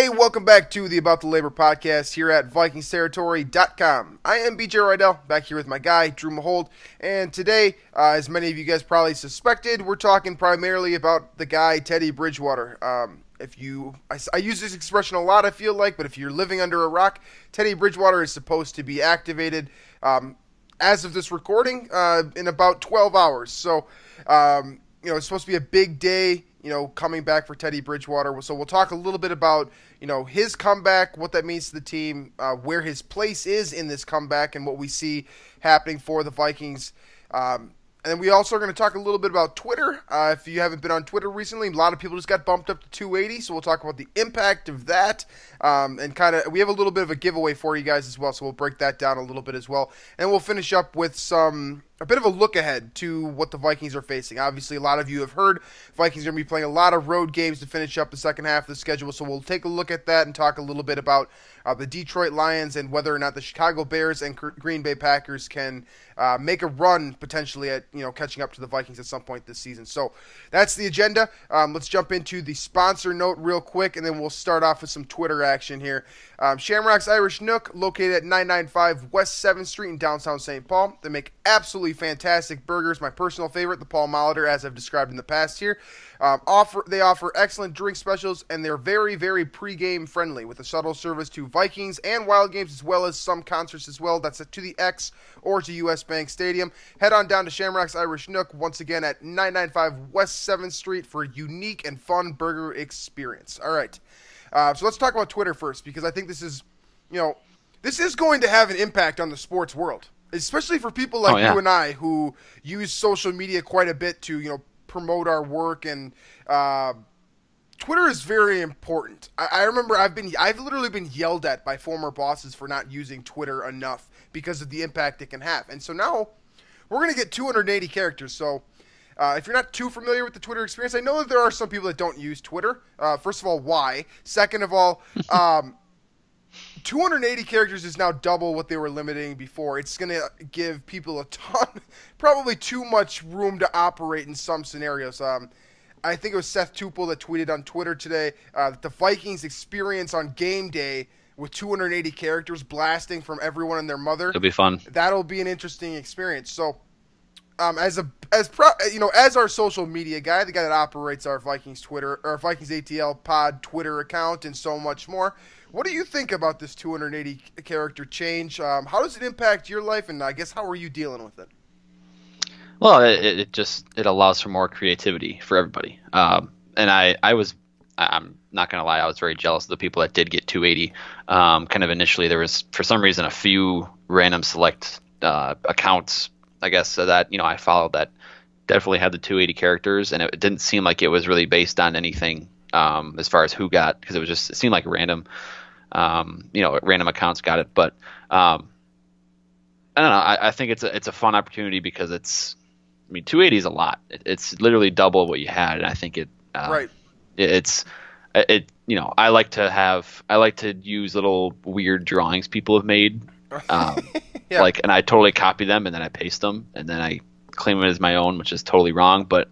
Hey, welcome back to the About the Labor podcast here at VikingsTerritory.com. I am BJ Reidell, back here with my guy, Drew Mahowald, and today, as many of you guys probably suspected, we're talking primarily about the guy, Teddy Bridgewater. I use this expression a lot, I feel like, but if you're living under a rock, Teddy Bridgewater is supposed to be activated as of this recording in about 12 hours. So, it's supposed to be a big day, coming back for Teddy Bridgewater. So we'll talk a little bit about, his comeback, what that means to the team, where his place is in this comeback, and what we see happening for the Vikings. And then we also are going to talk a little bit about Twitter. If you haven't been on Twitter recently, a lot of people just got bumped up to 280, so we'll talk about the impact of that. And we have a little bit of a giveaway for you guys as well, so we'll break that down a little bit as well. And we'll finish up with a bit of a look ahead to what the Vikings are facing. Obviously, a lot of you have heard Vikings are going to be playing a lot of road games to finish up the second half of the schedule, so we'll take a look at that and talk a little bit about the Detroit Lions and whether or not the Chicago Bears and Green Bay Packers can make a run potentially at catching up to the Vikings at some point this season. So that's the agenda. Let's jump into the sponsor note real quick, and then we'll start off with some Twitter action here. Shamrock's Irish Nook, located at 995 West 7th Street in downtown St. Paul. They make absolutely fantastic burgers. My personal favorite, the Paul Molitor, as I've described in the past here. They offer excellent drink specials, and they're very, very pre-game friendly with a shuttle service to Vikings and Wild games, as well as some concerts as well. That's to the X or to US Bank Stadium. Head on down to Shamrock's Irish Nook, once again at 995 West 7th Street for a unique and fun burger experience. All right. So let's talk about Twitter first, because I think this is going to have an impact on the sports world, especially for people like you and I who use social media quite a bit to, promote our work, and Twitter is very important. I remember I've literally been yelled at by former bosses for not using Twitter enough because of the impact it can have. And so now we're going to get 280 characters. So if you're not too familiar with the Twitter experience, I know that there are some people that don't use Twitter. First of all, why? Second of all, 280 characters is now double what they were limiting before. It's going to give people a ton, probably too much room to operate in some scenarios. I think it was Seth Tupel that tweeted on Twitter today that the Vikings experience on game day with 280 characters blasting from everyone and their mother. It'll be fun. That'll be an interesting experience. So, as our social media guy, the guy that operates our Vikings Twitter or Vikings ATL Pod Twitter account and so much more, what do you think about this 280 character change? How does it impact your life, and I guess how are you dealing with it? Well, it allows for more creativity for everybody. And I'm not gonna lie, I was very jealous of the people that did get 280. Kind of initially, there was for some reason a few random select accounts, I guess, that I followed that definitely had the 280 characters, and it didn't seem like it was really based on anything as far as who got, because it seemed like random. Random accounts got it, but I don't know. I think it's a fun opportunity because 280 is a lot. It's literally double what you had, and I think right. I like to use little weird drawings people have made, yeah. and I totally copy them and then I paste them and then I claim it as my own, which is totally wrong, but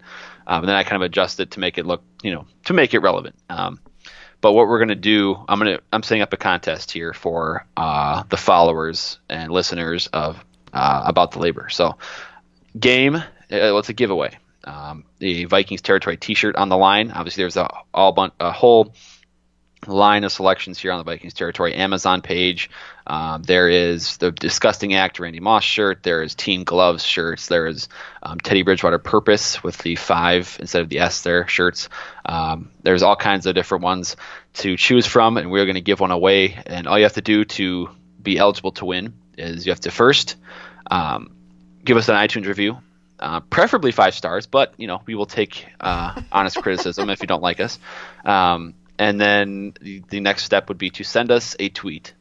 then I kind of adjust it to make it look, to make it relevant. But what we're going to do, I'm setting up a contest here for the followers and listeners of About the Labor. So it's a giveaway. The Vikings Territory t-shirt on the line. Obviously, there's a whole line of selections here on the Vikings Territory Amazon page. There is the Disgusting Act Randy Moss shirt. There is Team Gloves shirts. There is Teddy Bridgewater Purpose with the 5 instead of the S there shirts. There's all kinds of different ones to choose from, and we're going to give one away. And all you have to do to be eligible to win is you have to first give us an iTunes review. Preferably 5 stars, but we will take honest criticism if you don't like us. And then the next step would be to send us a tweet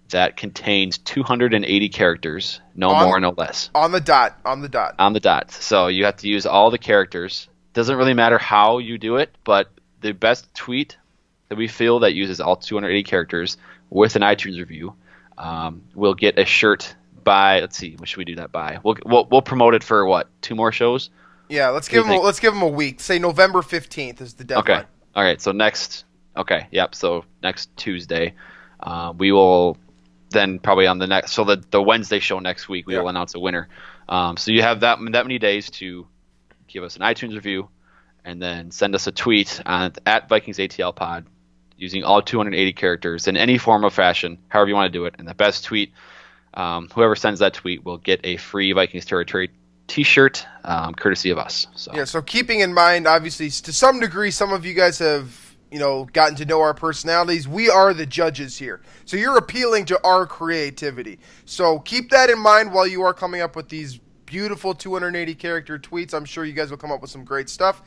that contains 280 characters, no more, no less. On the dot. So you have to use all the characters. Doesn't really matter how you do it, but the best tweet that we feel that uses all 280 characters with an iTunes review will get a shirt by. Let's see, what should we do that by? We'll promote it for what? 2 more shows? Yeah, let's give them a week. Say November 15th is the deadline. Okay. All right. So next Okay, yep. So next Tuesday, we will then probably on the next. So the Wednesday show next week, we will announce a winner. So you have that many days to give us an iTunes review, and then send us a tweet at Vikings ATL Pod using all 280 characters in any form of fashion, however you want to do it. And the best tweet, whoever sends that tweet will get a free Vikings Territory T-shirt, courtesy of us. So keeping in mind, obviously, to some degree, some of you guys have gotten to know our personalities. We are the judges here, so you're appealing to our creativity. So keep that in mind while you are coming up with these beautiful 280 character tweets. I'm sure you guys will come up with some great stuff.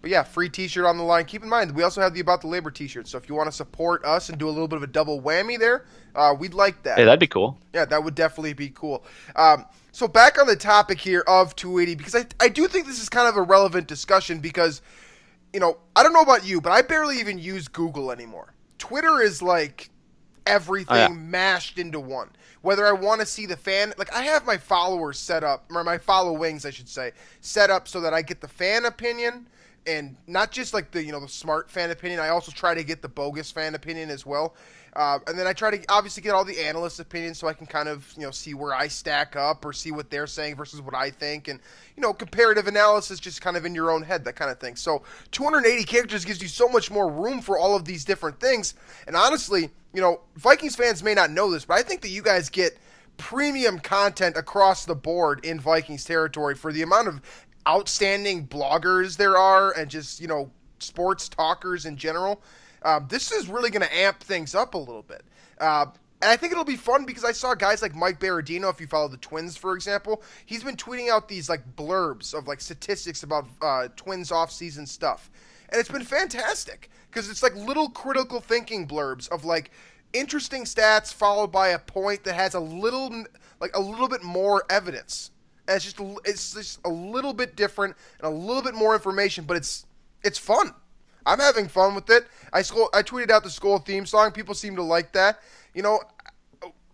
But yeah, free T-shirt on the line. Keep in mind, we also have the About the Labor T-shirt. So if you want to support us and do a little bit of a double whammy there, we'd like that. Hey, that'd be cool. Yeah, that would definitely be cool. So back on the topic here of 280, because I do think this is kind of a relevant discussion because, I don't know about you, but I barely even use Google anymore. Twitter is like everything mashed into one. Whether I want to see the fan, like I have my followers set up, or my followings, I should say, set up so that I get the fan opinion, and not just like the the smart fan opinion. I also try to get the bogus fan opinion as well, and then I try to obviously get all the analyst opinions so I can kind of see where I stack up or see what they're saying versus what I think, and comparative analysis just kind of in your own head, that kind of thing. So 280 characters gives you so much more room for all of these different things, and honestly, Vikings fans may not know this, but I think that you guys get premium content across the board in Vikings territory for the amount of outstanding bloggers there are and just, sports talkers in general. This is really going to amp things up a little bit. And I think it'll be fun because I saw guys like Mike Berardino, if you follow the Twins, for example, he's been tweeting out these like blurbs of like statistics about Twins off-season stuff. And it's been fantastic because it's like little critical thinking blurbs of like interesting stats followed by a point that has a little bit more evidence. And it's just a little bit different and a little bit more information, but it's fun. I'm having fun with it. I tweeted out the Skull theme song. People seem to like that.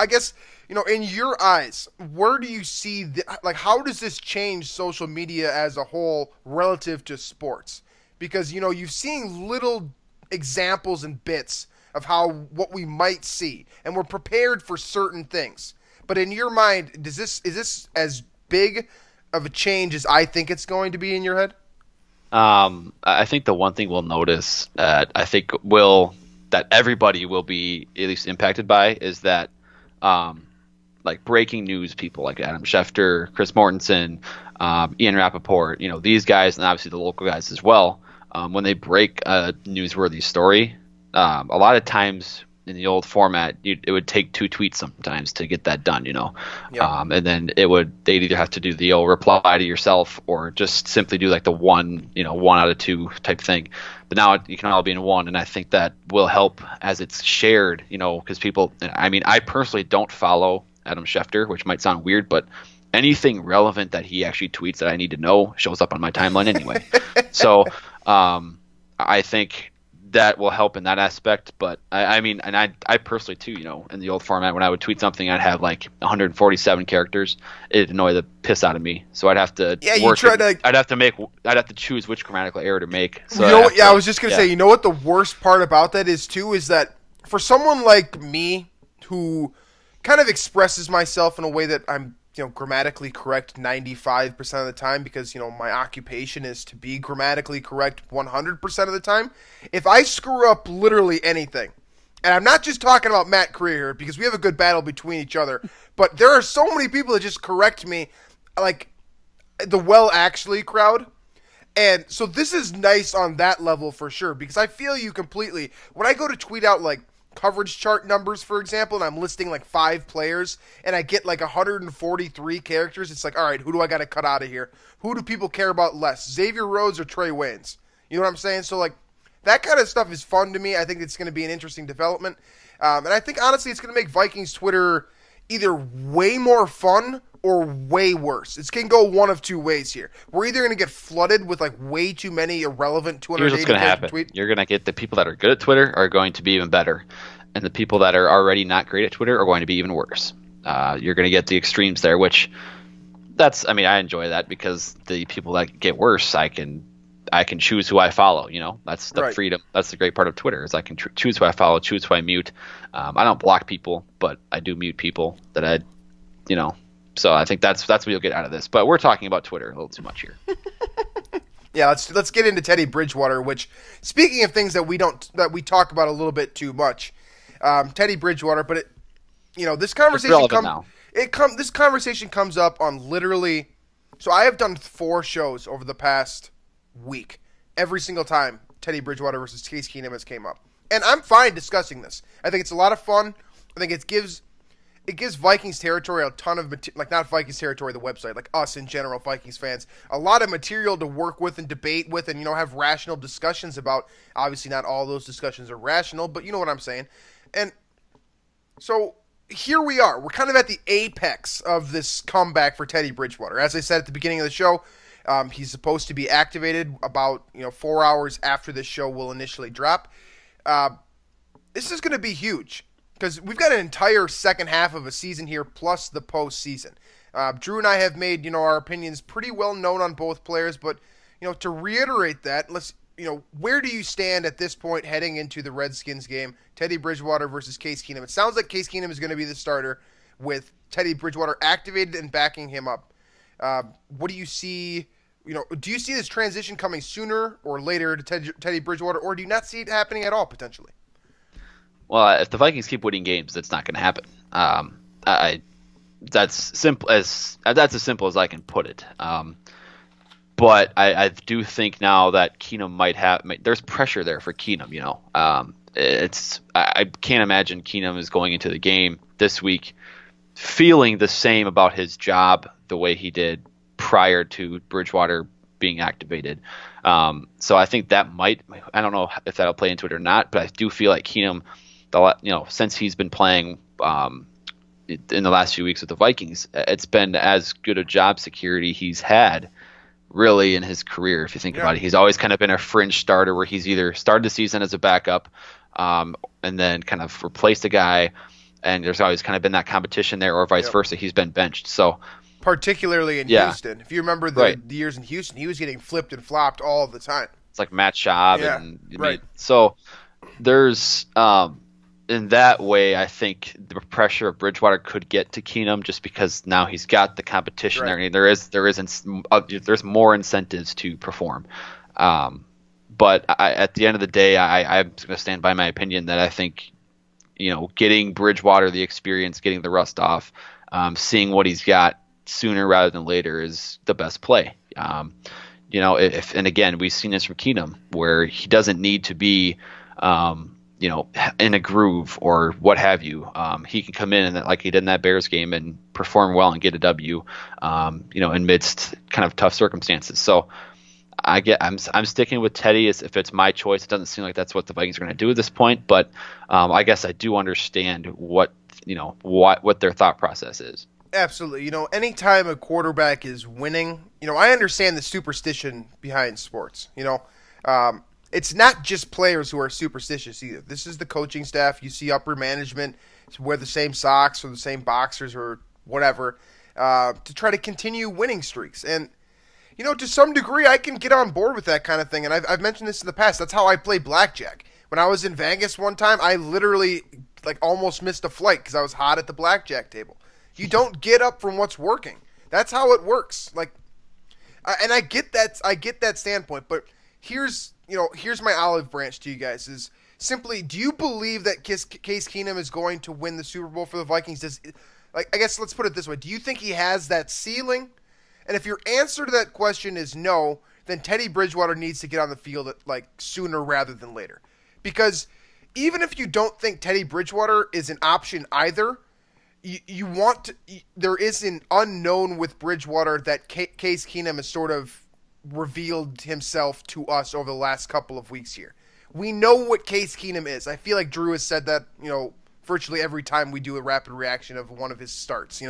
I guess, in your eyes, where do you see how does this change social media as a whole relative to sports? Because, you've seen little examples and bits of what we might see, and we're prepared for certain things. But in your mind, is this as big of a change as I think it's going to be in your head? I think the one thing we'll notice, that everybody will be at least impacted by, is that like breaking news people like Adam Schefter, Chris Mortensen, Ian Rappaport, these guys, and obviously the local guys as well, when they break a newsworthy story, a lot of times in the old format, it would take 2 tweets sometimes to get that done, and then they'd either have to do the old reply to yourself or just simply do like the 1 out of 2 type thing. But now you can all be in one, and I think that will help as it's shared, because people, I personally don't follow Adam Schefter, which might sound weird, but anything relevant that he actually tweets that I need to know shows up on my timeline anyway. So I think that will help in that aspect. But I personally too, in the old format, when I would tweet something, I'd have like 147 characters. It'd annoy the piss out of me. So I'd have to I'd have to choose which grammatical error to make. So I was just gonna say, what the worst part about that is too, is that for someone like me who kind of expresses myself in a way that I'm grammatically correct 95% of the time because, my occupation is to be grammatically correct 100% of the time. If I screw up literally anything, and I'm not just talking about Matt Creer here because we have a good battle between each other, but there are so many people that just correct me, like the well actually crowd. And so this is nice on that level for sure because I feel you completely. When I go to tweet out like coverage chart numbers, for example, and I'm listing like 5 players and I get like 143 characters, it's like, all right, who do I got to cut out of here? Who do people care about less, Xavier Rhodes or Trey Waynes? You know what I'm saying? So like that kind of stuff is fun to me. I think it's going to be an interesting development. And I think honestly it's going to make Vikings Twitter either way more fun or way worse. It can go one of 2 ways here. We're either going to get flooded with like way too many irrelevant 280 Here's what's going to happen. tweets. You're going to get the people that are good at Twitter are going to be even better, and the people that are already not great at Twitter are going to be even worse. You're going to get the extremes there, which I enjoy that because the people that get worse, I I can choose who I follow. That's the Right. freedom. That's the great part of Twitter is I can choose who I follow, choose who I mute. I don't block people, but I do mute people that so I think that's what you'll get out of this. But we're talking about Twitter a little too much here. Yeah, let's get into Teddy Bridgewater. Which, speaking of things that we talk about a little bit too much, Teddy Bridgewater. But this conversation this conversation comes up on literally. So I have done 4 shows over the past week. Every single time Teddy Bridgewater versus Case Keenum has came up, and I'm fine discussing this. I think it's a lot of fun. I think it gives Vikings Territory a ton of not Vikings Territory, the website, like us in general, Vikings fans, a lot of material to work with and debate with and, have rational discussions about. Obviously, not all those discussions are rational, but you know what I'm saying. And so here we are. We're kind of at the apex of this comeback for Teddy Bridgewater. As I said at the beginning of the show, he's supposed to be activated about 4 hours after this show will initially drop. This is going to be huge. Because we've got an entire second half of a season here, plus the postseason. Drew and I have made, our opinions pretty well known on both players, but, to reiterate that, where do you stand at this point heading into the Redskins game, Teddy Bridgewater versus Case Keenum? It sounds like Case Keenum is going to be the starter with Teddy Bridgewater activated and backing him up. What do you see? Do you see this transition coming sooner or later to Teddy Bridgewater, or do you not see it happening at all potentially? Well, if the Vikings keep winning games, that's not going to happen. That's as simple as I can put it. But I do think now that Keenum there's pressure there for Keenum. I can't imagine Keenum is going into the game this week feeling the same about his job the way he did prior to Bridgewater being activated. So I think that I don't know if that'll play into it or not, but I do feel like Keenum, since he's been playing in the last few weeks with the Vikings, it's been as good a job security he's had really in his career. If you think about it, he's always kind of been a fringe starter where he's either started the season as a backup and then kind of replaced a guy, and there's always kind of been that competition there, or vice versa. He's been benched. So particularly in Houston, if you remember the years in Houston, he was getting flipped and flopped all the time. It's like Matt Schaub so there's in that way, I think the pressure of Bridgewater could get to Keenum just because now he's got the competition there. And there's more incentives to perform. But at the end of the day, I'm going to stand by my opinion that I think, getting Bridgewater the experience, getting the rust off, seeing what he's got sooner rather than later is the best play. And again, we've seen this from Keenum where he doesn't need to be, in a groove or what have you. He can come in and like he did in that Bears game and perform well and get a W, amidst kind of tough circumstances. So I'm sticking with Teddy as if it's my choice. It doesn't seem like that's what the Vikings are going to do at this point, but I guess I do understand what their thought process is. Absolutely. Anytime a quarterback is winning, I understand the superstition behind sports. It's not just players who are superstitious either. This is the coaching staff. You see upper management wear the same socks or the same boxers or whatever to try to continue winning streaks. And, to some degree, I can get on board with that kind of thing. And I've mentioned this in the past. That's how I play blackjack. When I was in Vegas one time, I literally almost missed a flight because I was hot at the blackjack table. You don't get up from what's working. That's how it works. And I get that. I get that standpoint. But here's my olive branch to you guys is simply, do you believe that Case Keenum is going to win the Super Bowl for the Vikings? I guess let's put it this way. Do you think he has that ceiling? And if your answer to that question is no, then Teddy Bridgewater needs to get on the field sooner rather than later. Because even if you don't think Teddy Bridgewater is an option either, there is an unknown with Bridgewater that Case Keenum has sort of revealed himself to us over the last couple of weeks here. We know what Case Keenum is. I feel like Drew has said that, virtually every time we do a rapid reaction of one of his starts,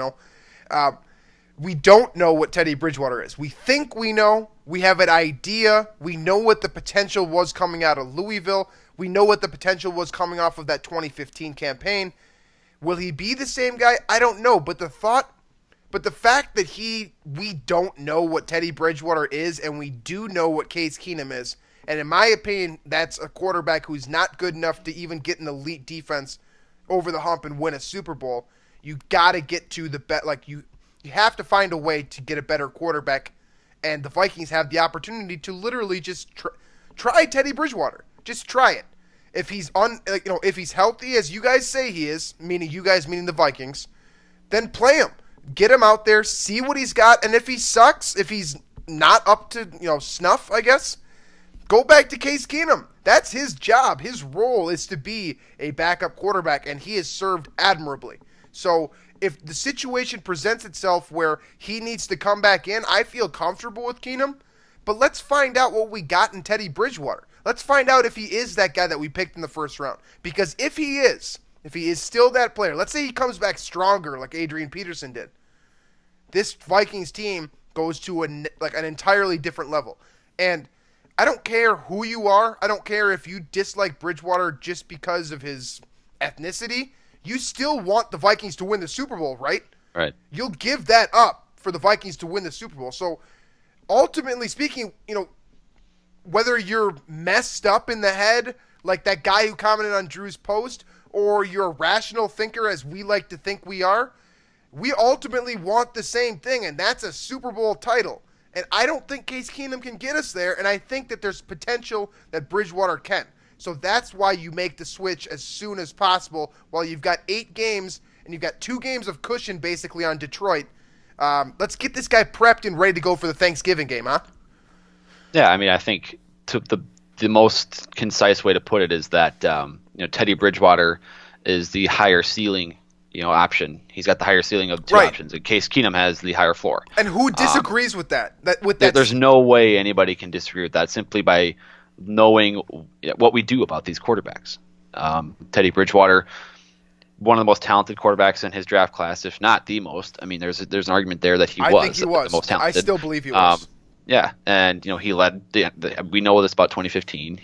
We don't know what Teddy Bridgewater is. We think we know. We have an idea. We know what the potential was coming out of Louisville. We know what the potential was coming off of that 2015 campaign. Will he be the same guy? I don't know. But the thought But the fact that we don't know what Teddy Bridgewater is, and we do know what Case Keenum is, and in my opinion, that's a quarterback who's not good enough to even get an elite defense over the hump and win a Super Bowl. You got to get to the bet. Like you have to find a way to get a better quarterback, and the Vikings have the opportunity to literally just try Teddy Bridgewater. Just try it. If he's if he's healthy as you guys say he is, meaning you guys, meaning the Vikings, then play him. Get him out there, see what he's got, and if he sucks, if he's not up to snuff, I guess, go back to Case Keenum. That's his job. His role is to be a backup quarterback, and he has served admirably. So if the situation presents itself where he needs to come back in, I feel comfortable with Keenum. But let's find out what we got in Teddy Bridgewater. Let's find out if he is that guy that we picked in the first round. Because if he is still that player, let's say he comes back stronger like Adrian Peterson did, this Vikings team goes to an entirely different level. And I don't care who you are. I don't care if you dislike Bridgewater just because of his ethnicity. You still want the Vikings to win the Super Bowl, right? Right. You'll give that up for the Vikings to win the Super Bowl. So ultimately speaking, whether you're messed up in the head like that guy who commented on Drew's post, or you're a rational thinker as we like to think we are, we ultimately want the same thing, and that's a Super Bowl title. And I don't think Case Keenum can get us there, and I think that there's potential that Bridgewater can. So that's why you make the switch as soon as possible while you've got 8 games, and you've got 2 games of cushion basically on Detroit. Let's get this guy prepped and ready to go for the Thanksgiving game, huh? Yeah, I mean, I think the most concise way to put it is that Teddy Bridgewater is the higher ceiling option. He's got the higher ceiling of 2 options. In case Keenum has the higher floor. And who disagrees with that? There's no way anybody can disagree with that simply by knowing what we do about these quarterbacks. Teddy Bridgewater, one of the most talented quarterbacks in his draft class, if not the most. I mean, there's an argument there that I think he was the most talented. I still believe he was. Yeah, and he led. We know this about 2015.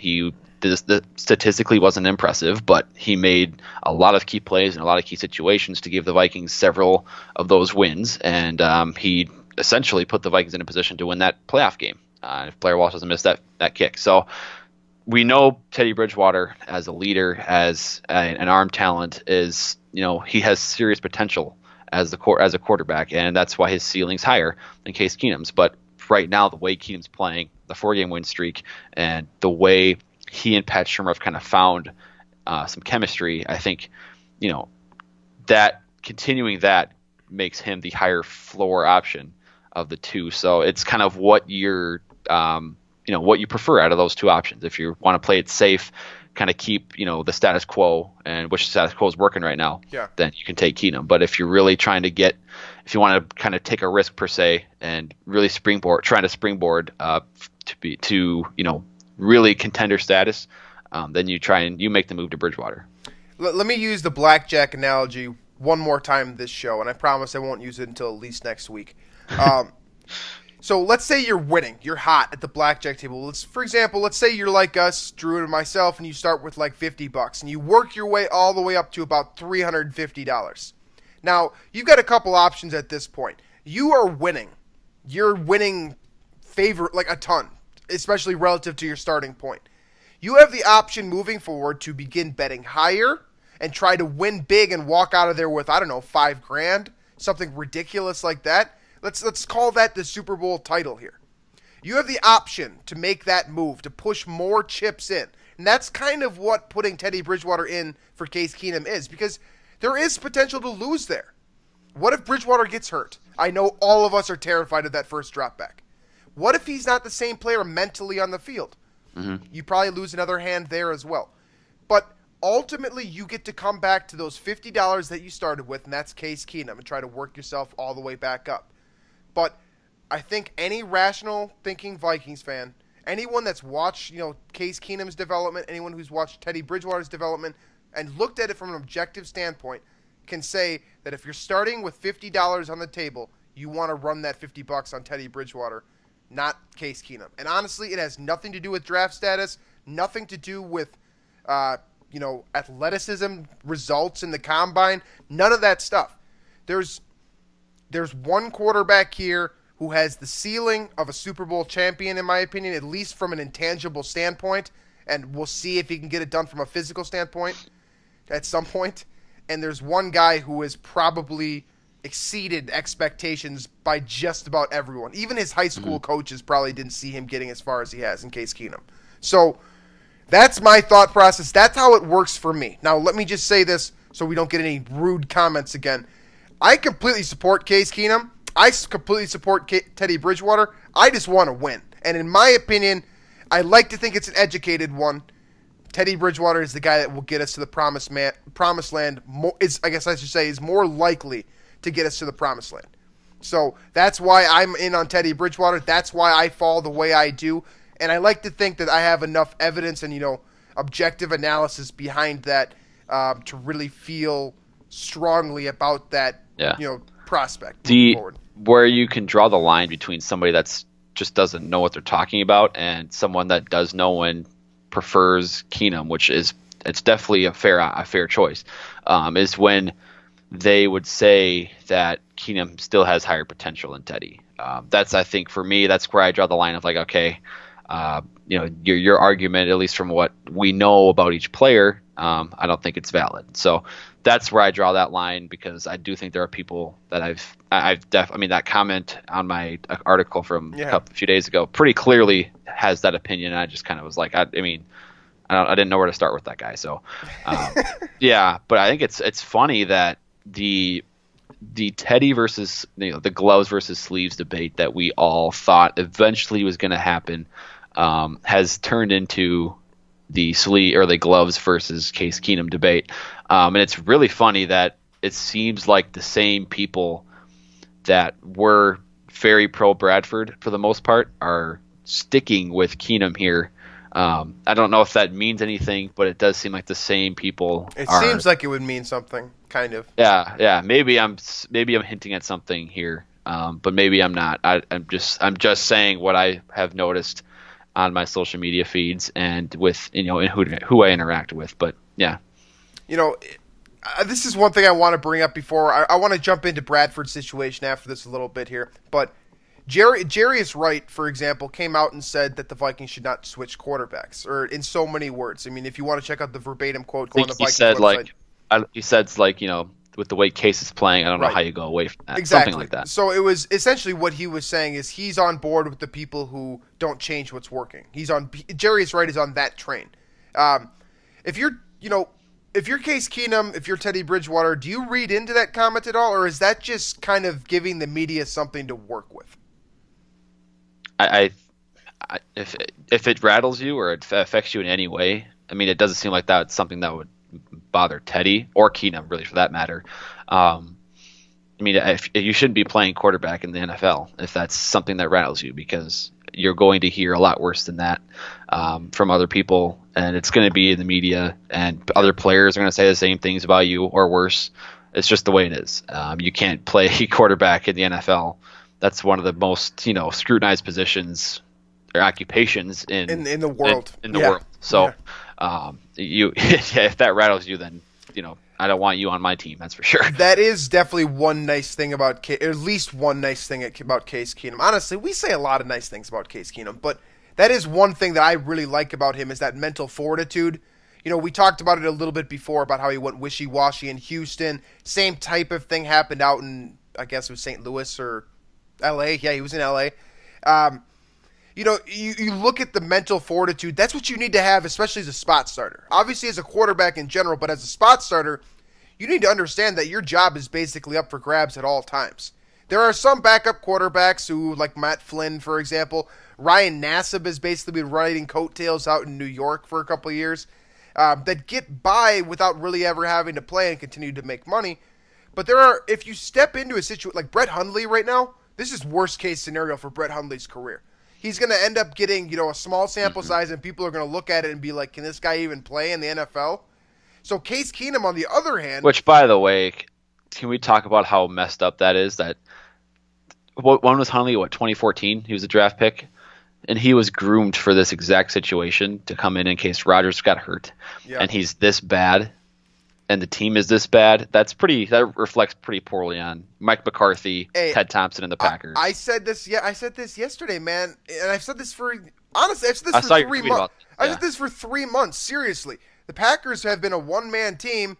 The statistically wasn't impressive, but he made a lot of key plays and a lot of key situations to give the Vikings several of those wins, and he essentially put the Vikings in a position to win that playoff game if Blair Walsh doesn't miss that kick. So we know Teddy Bridgewater as a leader, as an arm talent, is he has serious potential as a quarterback, and that's why his ceiling's higher than Case Keenum's. But right now, the way Keenum's playing, the 4-game win streak, and the way he and Pat Shurmur have kind of found some chemistry, I think, that continuing that makes him the higher floor option of the two. So it's kind of what what you prefer out of those 2 options. If you want to play it safe, kind of keep, the status quo, and which status quo is working right now, then you can take Keenum. But if you're really trying to if you want to kind of take a risk per se and really trying to springboard to really contender status, then you make the move to Bridgewater. Let me use the blackjack analogy one more time this show, and I promise I won't use it until at least next week. So let's say you're winning. You're hot at the blackjack table. For example, let's say you're like us, Drew and myself, and you start with like $50, and you work your way all the way up to about $350. Now, you've got a couple options at this point. You are winning. You're winning like a ton, especially relative to your starting point. You have the option moving forward to begin betting higher and try to win big and walk out of there with, I don't know, $5,000, something ridiculous like that. Let's call that the Super Bowl title here. You have the option to make that move, to push more chips in. And that's kind of what putting Teddy Bridgewater in for Case Keenum is, because there is potential to lose there. What if Bridgewater gets hurt? I know all of us are terrified of that first drop back. What if he's not the same player mentally on the field? Mm-hmm. You probably lose another hand there as well. But ultimately, you get to come back to those $50 that you started with, and that's Case Keenum, and try to work yourself all the way back up. But I think any rational thinking Vikings fan, anyone that's watched, Case Keenum's development, anyone who's watched Teddy Bridgewater's development and looked at it from an objective standpoint, can say that if you're starting with $50 on the table, you want to run that $50 on Teddy Bridgewater, not Case Keenum. And honestly, it has nothing to do with draft status, nothing to do with athleticism, results in the combine, none of that stuff. There's there's one quarterback here who has the ceiling of a Super Bowl champion, in my opinion, at least from an intangible standpoint, and we'll see if he can get it done from a physical standpoint at some point. And there's one guy who has probably exceeded expectations by just about everyone. Even his high school coaches probably didn't see him getting as far as he has in Case Keenum. So that's my thought process. That's how it works for me. Now, let me just say this so we don't get any rude comments again. I completely support Case Keenum. I completely support Teddy Bridgewater. I just want to win. And in my opinion, I like to think it's an educated one. Teddy Bridgewater is the guy that will get us to the promised land. I guess I should say is more likely to get us to the promised land. So that's why I'm in on Teddy Bridgewater. That's why I fall the way I do. And I like to think that I have enough evidence and, objective analysis behind that to really feel strongly about that, prospect moving forward. Where you can draw the line between somebody that's just doesn't know what they're talking about and someone that does know and prefers Keenum, which is it's definitely a fair choice, is when they would say that Keenum still has higher potential than Teddy. That's, I think, for me, that's where I draw the line of like, okay, your argument, at least from what we know about each player, I don't think it's valid. So that's where I draw that line, because I do think there are people that that comment on my article from a few days ago pretty clearly has that opinion. And I just kind of was like, I didn't know where to start with that guy. So, but I think it's funny that the Teddy versus the gloves versus sleeves debate that we all thought eventually was going to happen has turned into the sleeve or the gloves versus Case Keenum debate, and it's really funny that it seems like the same people that were very pro Bradford for the most part are sticking with Keenum here. I don't know if that means anything, but it does seem like the same people. It seems like it would mean something, kind of. Yeah. Maybe I'm hinting at something here, but maybe I'm not. I'm just saying what I have noticed on my social media feeds and with and who I interact with. But yeah, this is one thing I want to bring up before I want to jump into Bradford's situation after this a little bit here, but. Jarius Wright, for example, came out and said that the Vikings should not switch quarterbacks, or in so many words. I mean, if you want to check out the verbatim quote, go on the Vikings website. He said, with the way Case is playing, I don't know how you go away from that. Exactly. Something like that. So it was essentially what he was saying is he's on board with the people who don't change what's working. Jarius Wright is on that train. If you're Case Keenum, if you're Teddy Bridgewater, do you read into that comment at all, or is that just kind of giving the media something to work with? If it rattles you or it affects you in any way, I mean, it doesn't seem like that's something that would bother Teddy or Keenum, really, for that matter. If you shouldn't be playing quarterback in the NFL if that's something that rattles you, because you're going to hear a lot worse than that from other people, and it's going to be in the media, and other players are going to say the same things about you or worse. It's just the way it is. You can't play quarterback in the NFL. That's one of the most, scrutinized positions or occupations in the world. In the world. So, if that rattles you, then I don't want you on my team. That's for sure. That is definitely one nice thing about at least one nice thing about Case Keenum. Honestly, we say a lot of nice things about Case Keenum, but that is one thing that I really like about him is that mental fortitude. We talked about it a little bit before about how he went wishy-washy in Houston. Same type of thing happened out in, I guess it was St. Louis or L.A. Yeah, he was in L.A. You look at the mental fortitude. That's what you need to have, especially as a spot starter. Obviously, as a quarterback in general, but as a spot starter, you need to understand that your job is basically up for grabs at all times. There are some backup quarterbacks who, like Matt Flynn, for example. Ryan Nassib has basically been riding coattails out in New York for a couple of years that get by without really ever having to play and continue to make money. But if you step into a situation like Brett Hundley right now, this is worst case scenario for Brett Hundley's career. He's going to end up getting, a small sample size, and people are going to look at it and be like, can this guy even play in the NFL? So Case Keenum, on the other hand... Which, by the way, can we talk about how messed up that is? One was Hundley, 2014? He was a draft pick. And he was groomed for this exact situation to come in case Rodgers got hurt. Yeah. And he's this bad. and the team is this bad, that reflects pretty poorly on Mike McCarthy, Ted Thompson, and the Packers. I said this yesterday, man, and I've said this for 3 months. I said this for 3 months. Seriously, the Packers have been a one-man team,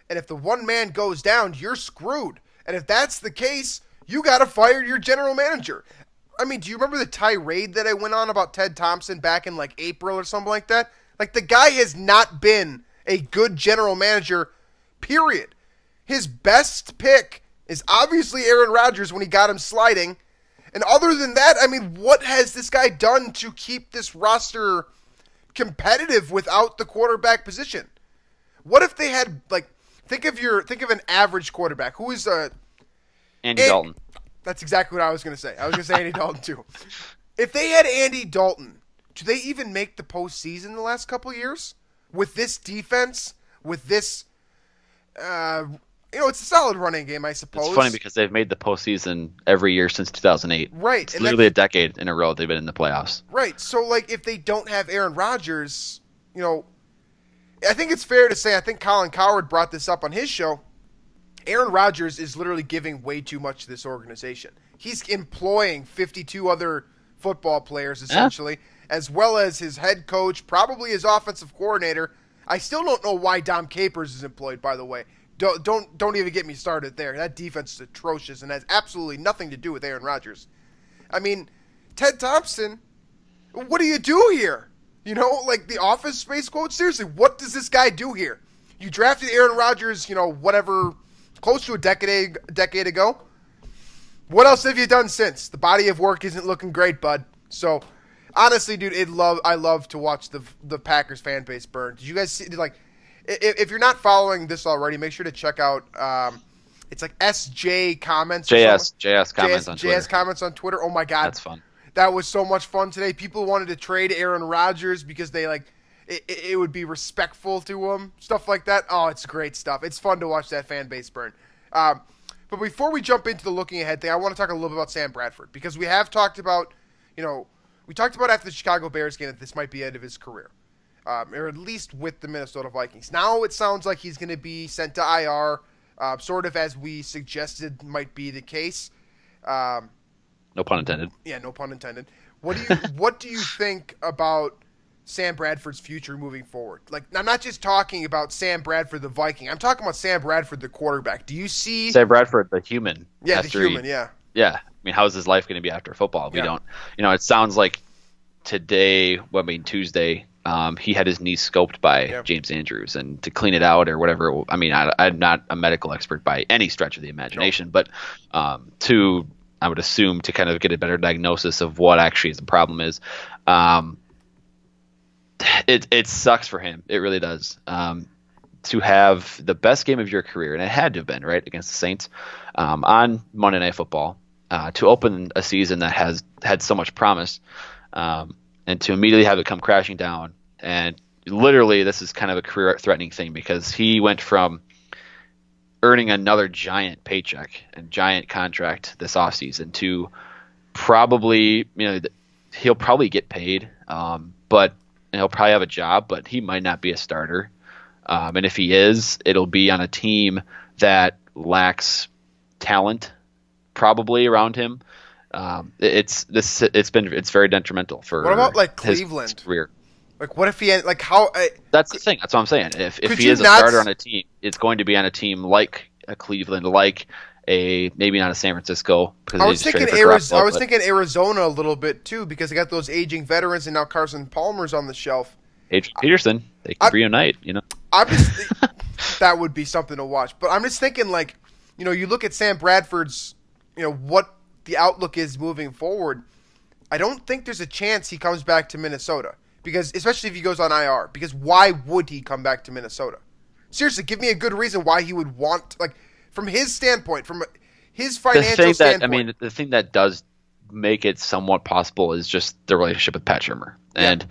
and if the one man goes down, you're screwed. And if that's the case, you got to fire your general manager. I mean, do you remember the tirade that I went on about Ted Thompson back in like April or something like that? Like, the guy has not been a good general manager, period. His best pick is obviously Aaron Rodgers when he got him sliding. And other than that, I mean, what has this guy done to keep this roster competitive without the quarterback position? What if they had, like, think of an average quarterback. Who is Andy Dalton. That's exactly what I was going to say. I was going to say Andy Dalton too. If they had Andy Dalton, do they even make the postseason the last couple of years? With this defense, with this, it's a solid running game, I suppose. It's funny because they've made the postseason every year since 2008. Right. It's literally a decade in a row they've been in the playoffs. Right. So, like, if they don't have Aaron Rodgers, I think it's fair to say, I think Colin Cowherd brought this up on his show, Aaron Rodgers is literally giving way too much to this organization. He's employing 52 other football players, essentially, as well as his head coach, probably his offensive coordinator. I still don't know why Dom Capers is employed, by the way. Don't even get me started there. That defense is atrocious and has absolutely nothing to do with Aaron Rodgers. I mean, Ted Thompson, what do you do here? Like the Office Space quote? Seriously, what does this guy do here? You drafted Aaron Rodgers, whatever, close to a decade ago. What else have you done since? The body of work isn't looking great, bud. So, honestly, dude, I love to watch the Packers fan base burn. Did you guys see, if you're not following this already, make sure to check out, it's like SJ comments. JS comments on Twitter. JS comments on Twitter. Oh, my God. That's fun. That was so much fun today. People wanted to trade Aaron Rodgers because they it would be respectful to him. Stuff like that. Oh, it's great stuff. It's fun to watch that fan base burn. But before we jump into the looking ahead thing, I want to talk a little bit about Sam Bradford because we have talked about, we talked about after the Chicago Bears game that this might be the end of his career, or at least with the Minnesota Vikings. Now it sounds like he's going to be sent to IR, sort of as we suggested might be the case. No pun intended. Yeah, no pun intended. What do you think about Sam Bradford's future moving forward? Like, I'm not just talking about Sam Bradford the Viking. I'm talking about Sam Bradford the quarterback. Do you see Sam Bradford the human? Yeah, the human. Yeah. Yeah. I mean, how is his life going to be after football? We don't. It sounds like Tuesday. He had his knee scoped by James Andrews, and to clean it out or whatever. I mean, I'm not a medical expert by any stretch of the imagination, but I would assume to kind of get a better diagnosis of what actually the problem is. It sucks for him. It really does. To have the best game of your career, and it had to have been, right, against the Saints on Monday Night Football, to open a season that has had so much promise, and to immediately have it come crashing down. And literally, this is kind of a career-threatening thing because he went from earning another giant paycheck and giant contract this offseason to probably, he'll probably get paid, but he'll probably have a job, but he might not be a starter. And if he is, it'll be on a team that lacks talent probably around him. It's very detrimental for what about like Cleveland his career. Like, what if he had, like, how? That's the thing. That's what I'm saying. If he is a starter on a team, it's going to be on a team like a Cleveland, like maybe not a San Francisco. I was thinking Arizona a little bit too because they got those aging veterans, and now Carson Palmer's on the shelf. Adrian Peterson, they can reunite. I'm just that would be something to watch. But I'm just thinking, like, you look at Sam Bradford's, what the outlook is moving forward. I don't think there's a chance he comes back to Minnesota. Because, especially if he goes on IR, because why would he come back to Minnesota? Seriously, give me a good reason why he would want, like, from his standpoint, from his financial standpoint. I mean, the thing that does make it somewhat possible is just the relationship with Pat Shurmur. And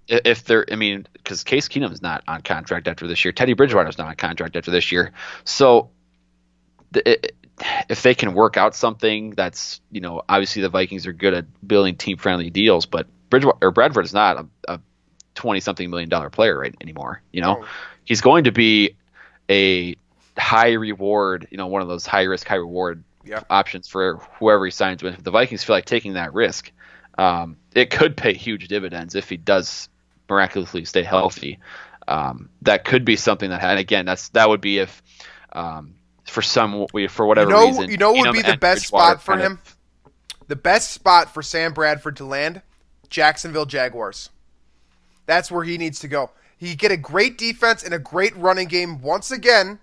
if they're, I mean, because Case Keenum is not on contract after this year, Teddy Bridgewater is not on contract after this year, so if they can work out something that's, obviously the Vikings are good at building team-friendly deals, but Bradford is not a $20-something million player right anymore. He's going to be a high reward, one of those high risk, high reward options for whoever he signs with. If the Vikings feel like taking that risk, it could pay huge dividends if he does miraculously stay healthy. That could be something that, and again, that would be if, for whatever reason, would be the best spot for him. The best spot for Sam Bradford to land, Jacksonville Jaguars. That's where he needs to go. He get a great defense and a great running game once again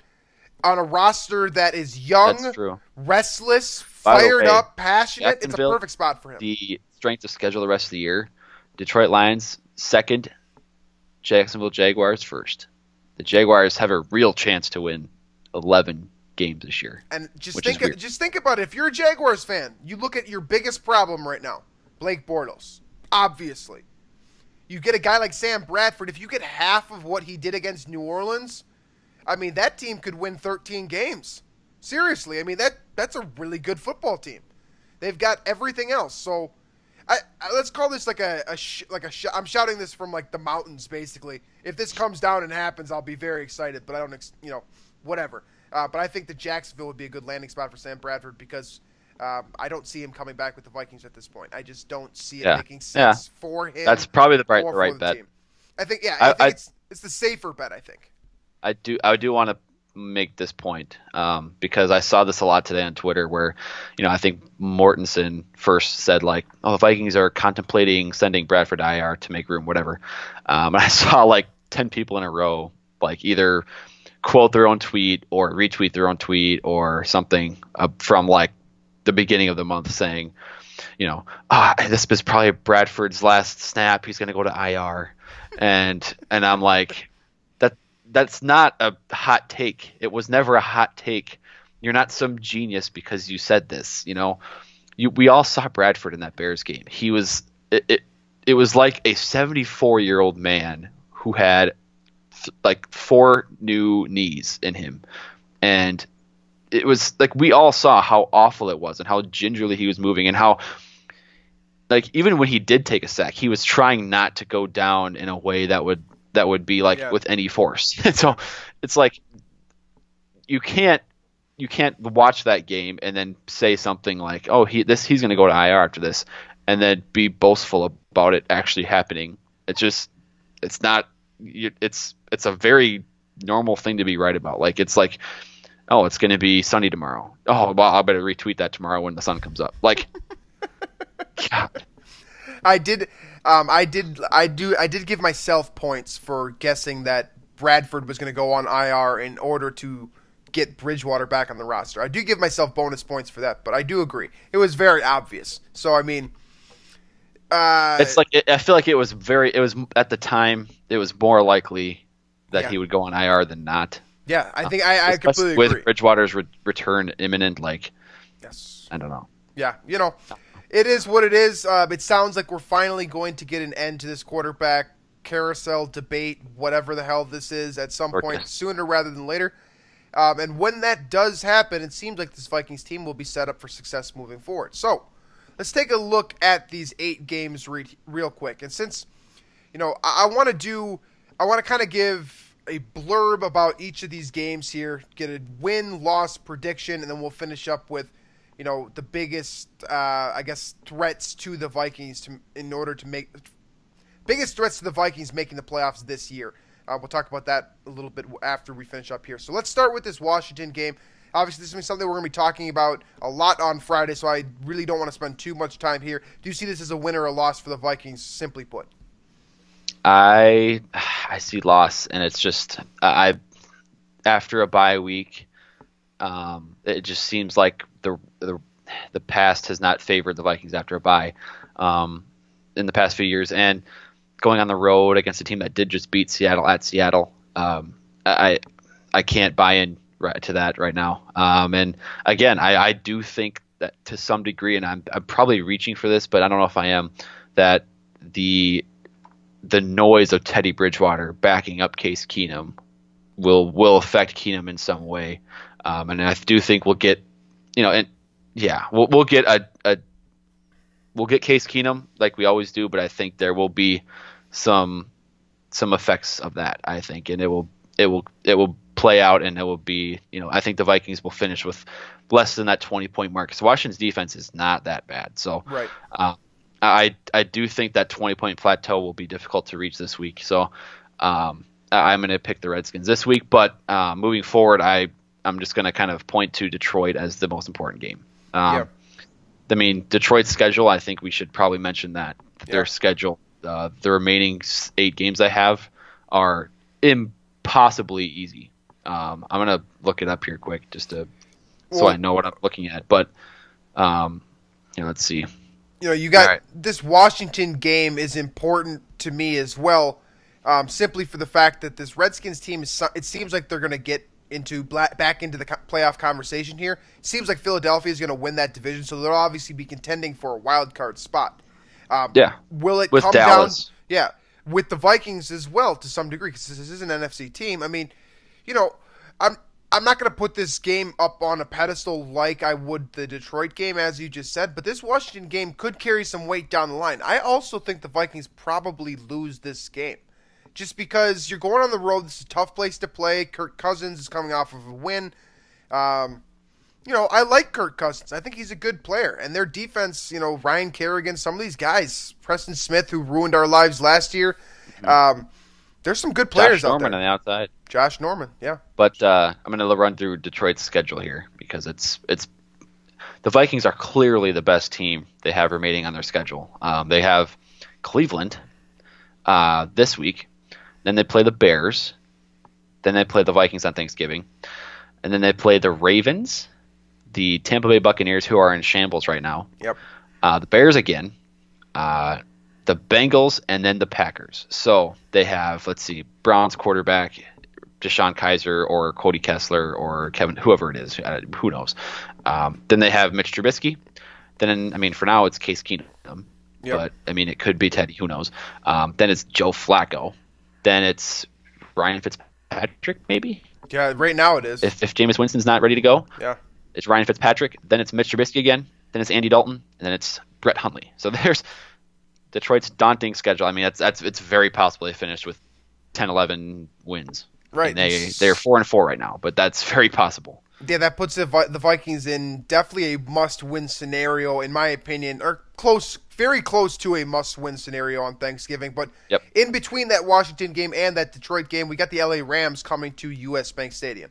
on a roster that is young, restless, fired up, passionate. It's a perfect spot for him. The strength of schedule the rest of the year, Detroit Lions second, Jacksonville Jaguars first. The Jaguars have a real chance to win 11 games this year. And just think about it. If you're a Jaguars fan, you look at your biggest problem right now, Blake Bortles, obviously. You get a guy like Sam Bradford. If you get half of what he did against New Orleans, I mean, that team could win 13 games. Seriously, I mean, that's a really good football team. They've got everything else. So, let's call this I'm shouting this from like the mountains, basically. If this comes down and happens, I'll be very excited. But I don't, whatever. But I think that Jacksonville would be a good landing spot for Sam Bradford because I don't see him coming back with the Vikings at this point. I just don't see it making sense for him. That's probably the right bet. Team. I think, I think it's the safer bet, I think. I do want to make this point because I saw this a lot today on Twitter where, I think Mortensen first said like, oh, the Vikings are contemplating sending Bradford IR to make room, whatever. And I saw like 10 people in a row, like either quote their own tweet or retweet their own tweet or something from like the beginning of the month saying, this is probably Bradford's last snap. He's going to go to IR. And I'm like, that's not a hot take. It was never a hot take. You're not some genius because you said this, we all saw Bradford in that Bears game. He was, it was like a 74-year-old man who had like 4 new knees in him. And it was like, we all saw how awful it was and how gingerly he was moving and how, like, even when he did take a sack, he was trying not to go down in a way that would be like with any force. And so it's like, you can't watch that game and then say something like, oh, he's going to go to IR after this, and then be boastful about it actually happening. It's a very normal thing to be right about. Like, it's like, oh, it's going to be sunny tomorrow. Oh, well, I better retweet that tomorrow when the sun comes up. Like, God. I did give myself points for guessing that Bradford was going to go on IR in order to get Bridgewater back on the roster. I do give myself bonus points for that, but I do agree. It was very obvious. So, I mean, it's like, I feel like it was at the time, it was more likely that he would go on IR than not. Yeah, I think I completely agree. With Bridgewater's return imminent, like, yes. I don't know. Yeah, it is what it is. It sounds like we're finally going to get an end to this quarterback carousel debate, whatever the hell this is, at some point sooner rather than later. And when that does happen, it seems like this Vikings team will be set up for success moving forward. So let's take a look at these 8 games real quick. And since, I want to kind of give a blurb about each of these games here, get a win-loss prediction, and then we'll finish up with the biggest, threats to the Vikings biggest threats to the Vikings making the playoffs this year. We'll talk about that a little bit after we finish up here. So let's start with this Washington game. Obviously, this is something we're going to be talking about a lot on Friday, so I really don't want to spend too much time here. Do you see this as a win or a loss for the Vikings, simply put? I see loss, and it's just after a bye week, it just seems like the past has not favored the Vikings after a bye in the past few years, and going on the road against a team that did just beat Seattle at Seattle, I can't buy in to that right now. And again, I do think that to some degree, and I'm probably reaching for this, but I don't know if I am, that the noise of Teddy Bridgewater backing up Case Keenum will affect Keenum in some way. And I do think we'll get, we'll get Case Keenum like we always do, but I think there will be some effects of that, I think, and it will play out, and it will be, I think the Vikings will finish with less than that 20-point mark. Because Washington's defense is not that bad. So right. I do think that 20-point plateau will be difficult to reach this week. So I'm going to pick the Redskins this week. But moving forward, I'm just going to kind of point to Detroit as the most important game. I mean, Detroit's schedule, I think we should probably mention that. Their schedule, the remaining 8 games I have are impossibly easy. I'm going to look it up here quick so I know what I'm looking at. But let's see. You got this Washington game is important to me as well, simply for the fact that this Redskins team, it seems like they're going to get back into the playoff conversation here. It seems like Philadelphia is going to win that division, so they'll obviously be contending for a wild card spot. Will it come Dallas. down? Yeah, with the Vikings as well to some degree, because this is an NFC team. I mean, I'm not going to put this game up on a pedestal like I would the Detroit game, as you just said, but this Washington game could carry some weight down the line. I also think the Vikings probably lose this game. Just because you're going on the road, this is a tough place to play. Kirk Cousins is coming off of a win. I like Kirk Cousins. I think he's a good player. And their defense, Ryan Kerrigan, some of these guys, Preston Smith, who ruined our lives last year. There's some good players Josh out there. Norman on the outside. Josh Norman, yeah. But I'm going to run through Detroit's schedule here because it's the Vikings are clearly the best team they have remaining on their schedule. They have Cleveland this week. Then they play the Bears. Then they play the Vikings on Thanksgiving. And then they play the Ravens, the Tampa Bay Buccaneers, who are in shambles right now. Yep. The Bears again, the Bengals, and then the Packers. So they have, Browns quarterback, Deshaun Kaiser or Cody Kessler or Kevin, whoever it is, who knows. Then they have Mitch Trubisky. Then, for now it's Case Keenum. Yep. But, it could be Teddy, who knows. Then it's Joe Flacco. Then it's Ryan Fitzpatrick, maybe? Yeah, right now it is. If Jameis Winston's not ready to go, it's Ryan Fitzpatrick. Then it's Mitch Trubisky again. Then it's Andy Dalton. And then it's Brett Hundley. So there's Detroit's daunting schedule. It's very possible they finish with 10-11 wins. Right. And they're 4-4 right now, but that's very possible. Yeah, that puts the Vikings in definitely a must-win scenario, in my opinion, or very close to a must-win scenario on Thanksgiving. But in between that Washington game and that Detroit game, we got the LA Rams coming to U.S. Bank Stadium.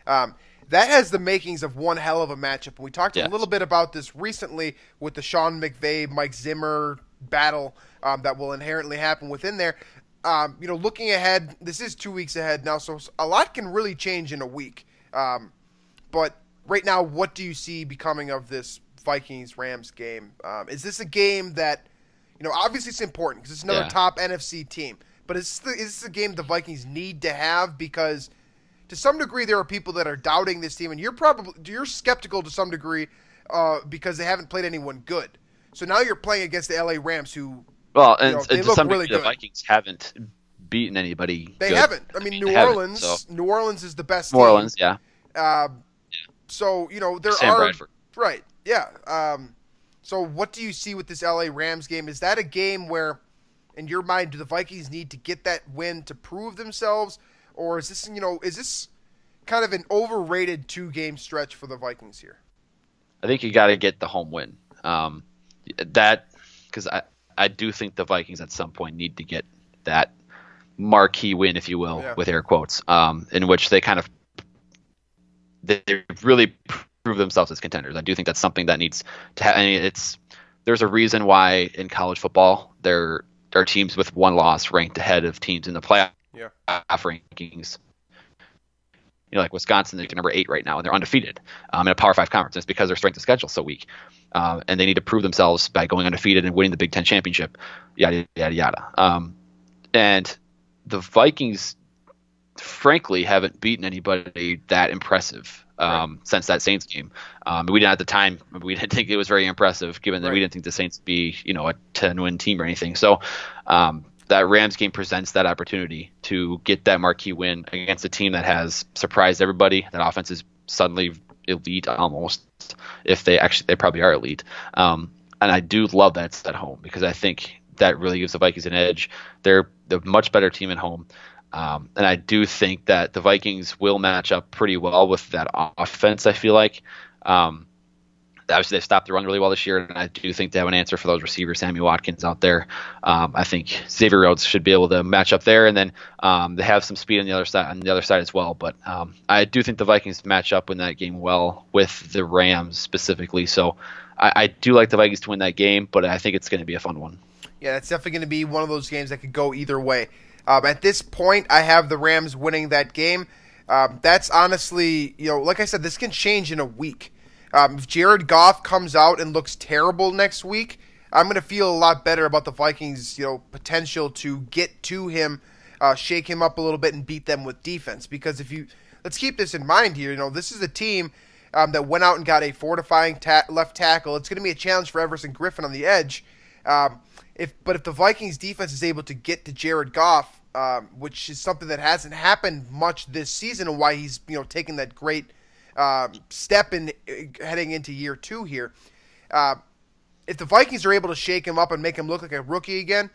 That has the makings of one hell of a matchup. And we talked a little bit about this recently with the Sean McVay, Mike Zimmer battle that will inherently happen within there. Looking ahead, this is 2 weeks ahead now, so a lot can really change in a week. But right now, what do you see becoming of this Vikings-Rams game? Is this a game that, obviously it's important because it's another top NFC team, but is this a game the Vikings need to have? Because to some degree, there are people that are doubting this team, and you're skeptical to some degree because they haven't played anyone good. So now you're playing against the LA Rams, who they look some really degree, good. The Vikings haven't beaten anybody. They good. haven't. New Orleans is the best team. New Orleans, yeah. So, there Sam are... Bradford. Right, yeah. So what do you see with this LA Rams game? Is that a game where, in your mind, do the Vikings need to get that win to prove themselves? Or is this kind of an overrated 2-game stretch for the Vikings here? I think you got to get the home win. Because I do think the Vikings at some point need to get that marquee win, if you will, with air quotes, in which they kind of they really prove themselves as contenders. I do think that's something that needs to happen. There's a reason why in college football there are teams with one loss ranked ahead of teams in the playoff rankings. Like Wisconsin, they're number 8 right now, and they're undefeated in a Power 5 conference. It's because their strength of schedule is so weak, and they need to prove themselves by going undefeated and winning the Big Ten championship. Yada yada yada. And the Vikings, frankly, haven't beaten anybody that impressive since that Saints game. We didn't at the time. We didn't think it was very impressive, given that we didn't think the Saints would be a 10-win team or anything. So that Rams game presents that opportunity to get that marquee win against a team that has surprised everybody. That offense is suddenly elite, almost. If they probably are elite. And I do love that it's at home because I think that really gives the Vikings an edge. They're the much better team at home. And I do think that the Vikings will match up pretty well with that offense, I feel like. Obviously, they've stopped the run really well this year, and I do think they have an answer for those receivers, Sammy Watkins out there. I think Xavier Rhodes should be able to match up there, and then they have some speed on the other side as well. But I do think the Vikings match up in that game well with the Rams specifically. So I do like the Vikings to win that game, but I think it's going to be a fun one. Yeah, that's definitely going to be one of those games that could go either way. At this point, I have the Rams winning that game. That's honestly, like I said, this can change in a week. If Jared Goff comes out and looks terrible next week, I'm going to feel a lot better about the Vikings, potential to get to him, shake him up a little bit, and beat them with defense. Because let's keep this in mind here. This is a team that went out and got a fortifying left tackle. It's going to be a challenge for Everson Griffin on the edge. If the Vikings defense is able to get to Jared Goff, which is something that hasn't happened much this season, and why he's taking that great step in heading into year 2 here. If the Vikings are able to shake him up and make him look like a rookie again,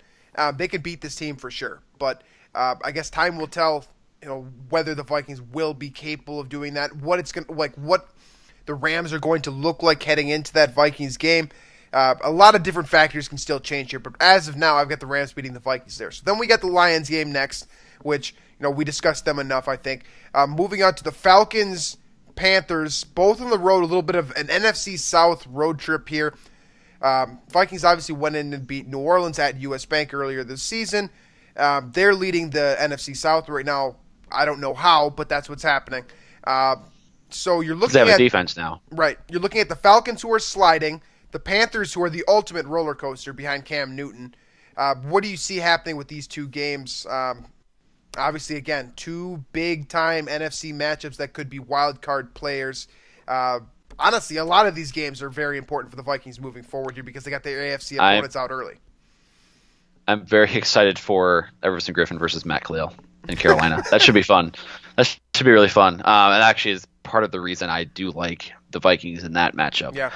they could beat this team for sure. But I guess time will tell, whether the Vikings will be capable of doing that. What the Rams are going to look like heading into that Vikings game. A lot of different factors can still change here, but as of now, I've got the Rams beating the Vikings there. So then we got the Lions game next, which we discussed them enough, I think. Moving on to the Falcons. Panthers, both on the road, a little bit of an NFC South road trip here. Vikings obviously went in and beat New Orleans at US Bank earlier this season. They're leading the NFC South right now. I don't know how, but that's what's happening. So you're looking at... They have a defense now. Right. You're looking at the Falcons, who are sliding, the Panthers, who are the ultimate roller coaster behind Cam Newton. What do you see happening with these two games? Obviously, again, two big-time NFC matchups that could be wild card players. Honestly, a lot of these games are very important for the Vikings moving forward here because they got their AFC opponents out early. I'm very excited for Everson Griffin versus Matt Khalil in Carolina. That should be fun. That should be really fun. And actually is part of the reason I do like the Vikings in that matchup. Yeah.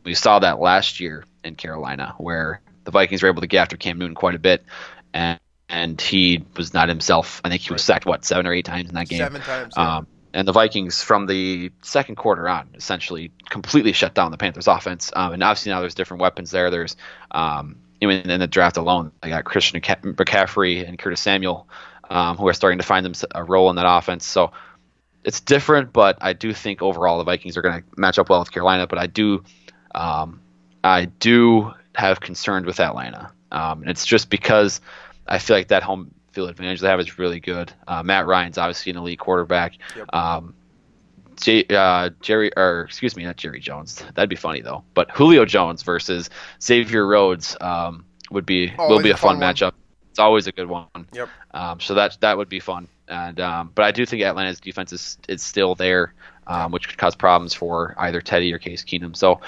We saw that last year in Carolina where the Vikings were able to get after Cam Newton quite a bit, and he was not himself. I think he was sacked, 7 or 8 times in that game? 7 times, yeah. And the Vikings, from the second quarter on, essentially completely shut down the Panthers' offense. And obviously now there's different weapons there. There's, even in the draft alone, they got Christian McCaffrey and Curtis Samuel, who are starting to find them a role in that offense. So it's different, but I do think overall the Vikings are going to match up well with Carolina. But I do have concern with Atlanta. And it's just because I feel like that home field advantage they have is really good. Matt Ryan's obviously an elite quarterback. Yep. Not Jerry Jones. That'd be funny though. But Julio Jones versus Xavier Rhodes will be a fun matchup. It's always a good one. Yep. So that would be fun. And but I do think Atlanta's defense is still there, which could cause problems for either Teddy or Case Keenum. So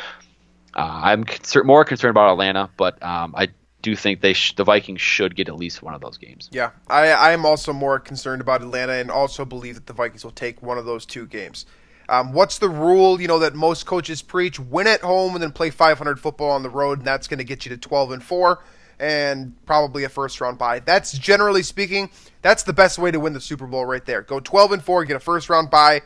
I'm more concerned about Atlanta, but I do think the Vikings should get at least one of those games. Yeah, I am also more concerned about Atlanta and also believe that the Vikings will take one of those 2 games. What's the rule, that most coaches preach? Win at home and then play 500 football on the road, and that's going to get you to 12-4 and probably a first-round bye. That's, generally speaking, that's the best way to win the Super Bowl right there. Go 12-4, get a first-round bye,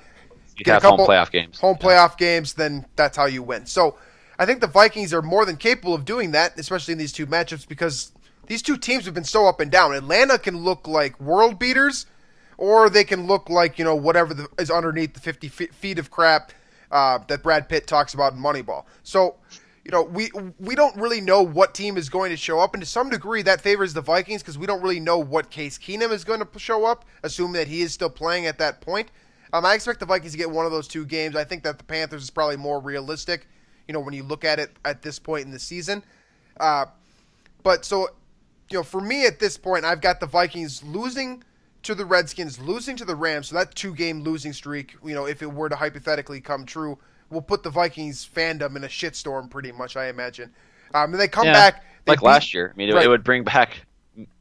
get a couple home playoff games. Playoff games, then that's how you win. So I think the Vikings are more than capable of doing that, especially in these 2 matchups, because these 2 teams have been so up and down. Atlanta can look like world beaters, or they can look like, whatever is underneath the 50 feet of crap that Brad Pitt talks about in Moneyball. So, we don't really know what team is going to show up, and to some degree that favors the Vikings because we don't really know what Case Keenum is going to show up, assuming that he is still playing at that point. I expect the Vikings to get one of those 2 games. I think that the Panthers is probably more realistic, when you look at it at this point in the season. But so, for me at this point, I've got the Vikings losing to the Redskins, losing to the Rams. So that 2-game losing streak, if it were to hypothetically come true, will put the Vikings fandom in a shitstorm pretty much, I imagine. And they come back. Last year. I mean, it would bring back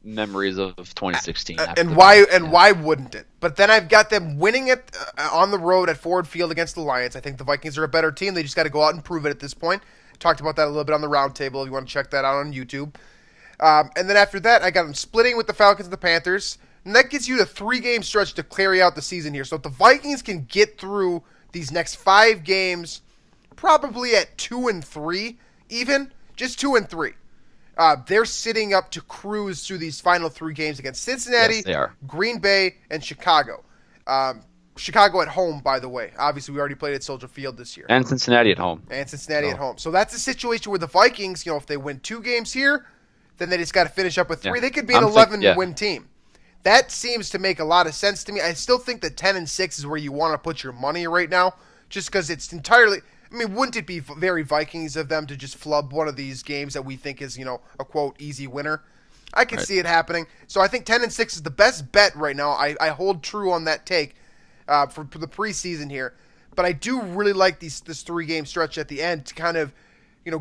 memories of 2016. And why wouldn't it? But then I've got them winning it on the road at Ford Field against the Lions. I think the Vikings are a better team. They just got to go out and prove it at this point. Talked about that a little bit on the roundtable if you want to check that out on YouTube. And then after that, I got them splitting with the Falcons and the Panthers. And that gives you the 3-game stretch to carry out the season here. So if the Vikings can get through these next 5 games, probably at 2-3, even just 2-3, they're sitting up to cruise through these final 3 games against Cincinnati, Yes, they are. Green Bay, and Chicago. Chicago at home, by the way. Obviously, we already played at Soldier Field this year. And Cincinnati at home. At home. So that's a situation where the Vikings, if they win 2 games here, then they just got to finish up with 3. Yeah. They could be an 11-win team. That seems to make a lot of sense to me. I still think that 10-6 is where you want to put your money right now, just because it's entirely. I mean, wouldn't it be very Vikings of them to just flub one of these games that we think is, a quote easy winner? I can see it happening. So I think 10-6 is the best bet right now. I hold true on that take for the preseason here, but I do really like this 3-game stretch at the end to kind of,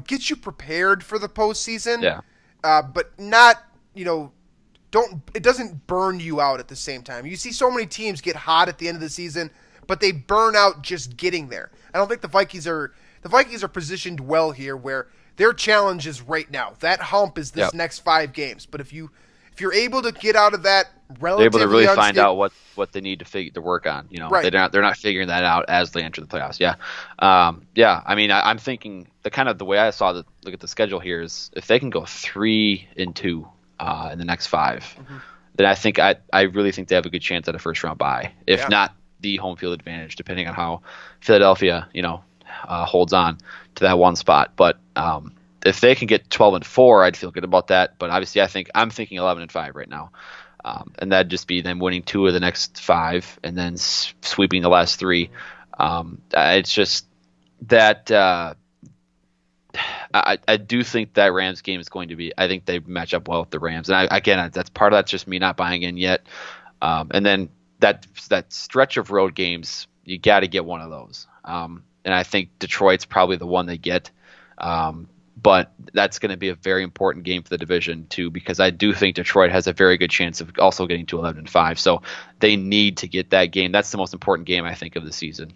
get you prepared for the postseason. Yeah. But not, it doesn't burn you out at the same time. You see so many teams get hot at the end of the season, but they burn out just getting there. I don't think the Vikings are positioned well here, where their challenge is right now. That hump is this next 5 games. But if you're able to get out of that relatively, they're able to really find out what they need to work on. Right. They're not figuring that out as they enter the playoffs. Yeah. I mean, I'm thinking the way I saw look at the schedule here is if they can go 3-2 in the next 5, then I really think they have a good chance at a first round bye, if not the home field advantage, depending on how Philadelphia, holds on to that one spot. But if they can get 12-4, I'd feel good about that. But obviously, I'm thinking 11-5 right now, and that'd just be them winning 2 of the next 5 and then sweeping the last 3. It's just that. I do think that Rams game is going to be. I think they match up well with the Rams, and that's part of that's just me not buying in yet. And then that stretch of road games, you got to get one of those. And I think Detroit's probably the one they get. But that's going to be a very important game for the division too, because I do think Detroit has a very good chance of also getting to 11-5. So they need to get that game. That's the most important game I think of the season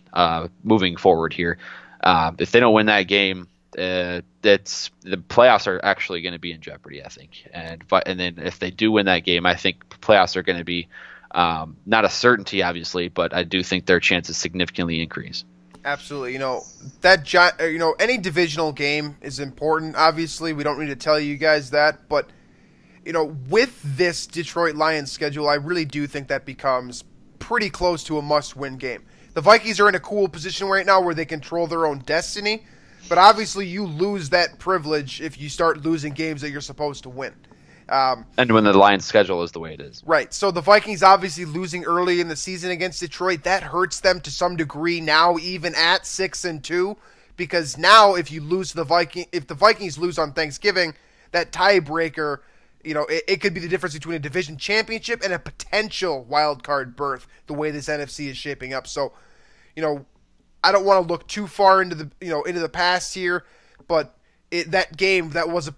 moving forward here. If they don't win that game, the playoffs are actually going to be in jeopardy, I think. And then if they do win that game, I think playoffs are going to be not a certainty, obviously, but I do think their chances significantly increase. Absolutely. Any divisional game is important. Obviously, we don't need to tell you guys that, but with this Detroit Lions schedule, I really do think that becomes pretty close to a must-win game. The Vikings are in a cool position right now where they control their own destiny, but obviously you lose that privilege if you start losing games that you're supposed to win. And when the Lions' schedule is the way it is. Right. So the Vikings obviously losing early in the season against Detroit, that hurts them to some degree now, even at 6-2, because now if the Vikings lose on Thanksgiving, that tiebreaker, it could be the difference between a division championship and a potential wild card berth, the way this NFC is shaping up. So, I don't want to look too far into the past here, but that game, that was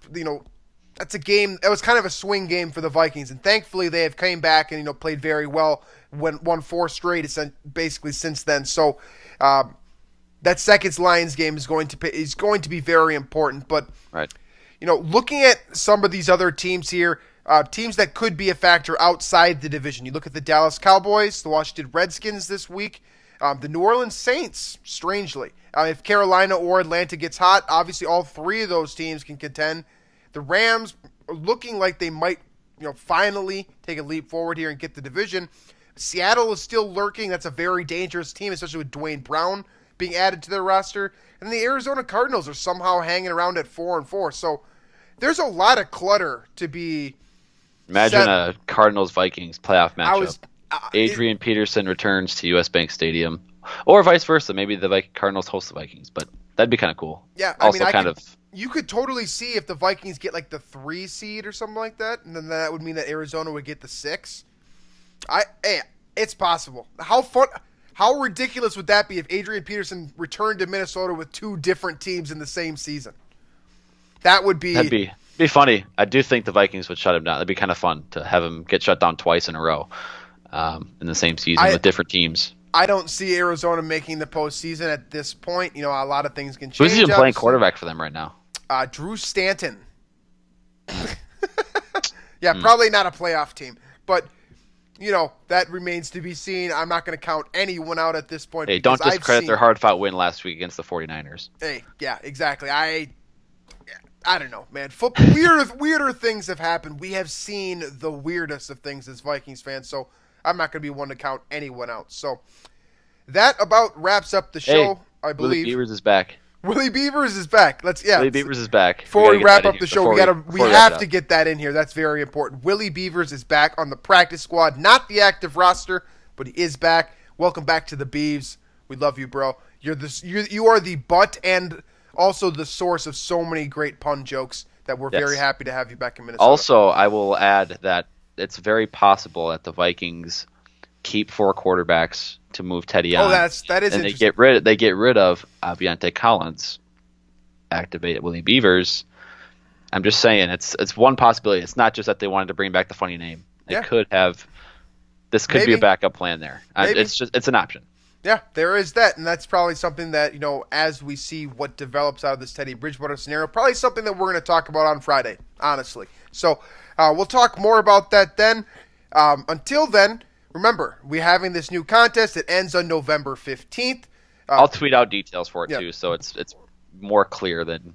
that's a game that was kind of a swing game for the Vikings, and thankfully they have came back and played very well. Won 4 straight basically since then. So that second Lions game is going to be very important. But right. Looking at some of these other teams here, teams that could be a factor outside the division. You look at the Dallas Cowboys, the Washington Redskins this week, the New Orleans Saints. Strangely, if Carolina or Atlanta gets hot, obviously all 3 of those teams can contend. The Rams are looking like they might, finally take a leap forward here and get the division. Seattle is still lurking. That's a very dangerous team, especially with Dwayne Brown being added to their roster. And the Arizona Cardinals are somehow hanging around at 4-4. So there's a lot of clutter to be. Imagine a Cardinals-Vikings playoff matchup. Adrian Peterson returns to U.S. Bank Stadium, or vice versa. Maybe the Cardinals host the Vikings, but that'd be kind of cool. Yeah, you could totally see if the Vikings get like the 3 seed or something like that, and then that would mean that Arizona would get the 6. It's possible. How ridiculous would that be if Adrian Peterson returned to Minnesota with 2 different teams in the same season? That'd be funny. I do think the Vikings would shut him down. That'd be kind of fun to have him get shut down twice in a row in the same season with different teams. I don't see Arizona making the postseason at this point. A lot of things can change. Who's even playing quarterback for them right now? Drew Stanton. Yeah, probably not a playoff team. But, that remains to be seen. I'm not going to count anyone out at this point. Hey, don't discredit their hard-fought win last week against the 49ers. Hey, yeah, exactly. I don't know, man. Weirder things have happened. We have seen the weirdest of things as Vikings fans, so I'm not going to be one to count anyone out. So that about wraps up the show, I believe. Willie Beavers is back. Willie Beavers is back. Willie Beavers is back. Before we wrap up the show, we have to get that in here. That's very important. Willie Beavers is back on the practice squad, not the active roster, but he is back. Welcome back to the Beavs. We love you, bro. You are the butt and also the source of so many great pun jokes that we're very happy to have you back in Minnesota. Also, I will add that it's very possible that the Vikings keep 4 quarterbacks to move Teddy on. Oh, that is and interesting. they get rid of Aviante Collins, activate Willie Beavers. I'm just saying it's one possibility. It's not just that they wanted to bring back the funny name. They could have. This could be a backup plan there. It's an option. Yeah, there is that, and that's probably something that, as we see what develops out of this Teddy Bridgewater scenario, probably something that we're going to talk about on Friday, honestly. So we'll talk more about that then. Until then, remember, we're having this new contest. It ends on November 15th. I'll tweet out details for it, too, so it's more clear than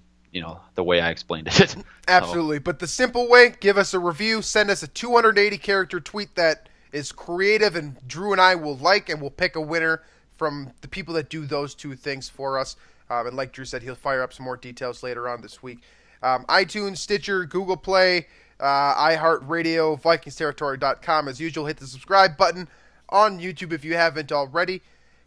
the way I explained it. Absolutely, but the simple way, give us a review, send us a 280-character tweet that is creative and Drew and I will like, and we'll pick a winner from the people that do those 2 things for us. And like Drew said, he'll fire up some more details later on this week. iTunes, Stitcher, Google Play, iHeartRadio, VikingsTerritory.com. As usual, hit the subscribe button on YouTube if you haven't already.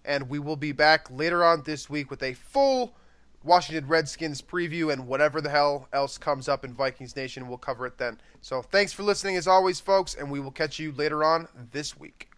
And we will be back later on this week with a full Washington Redskins preview, and whatever the hell else comes up in Vikings Nation, we'll cover it then. So thanks for listening as always, folks, and we will catch you later on this week.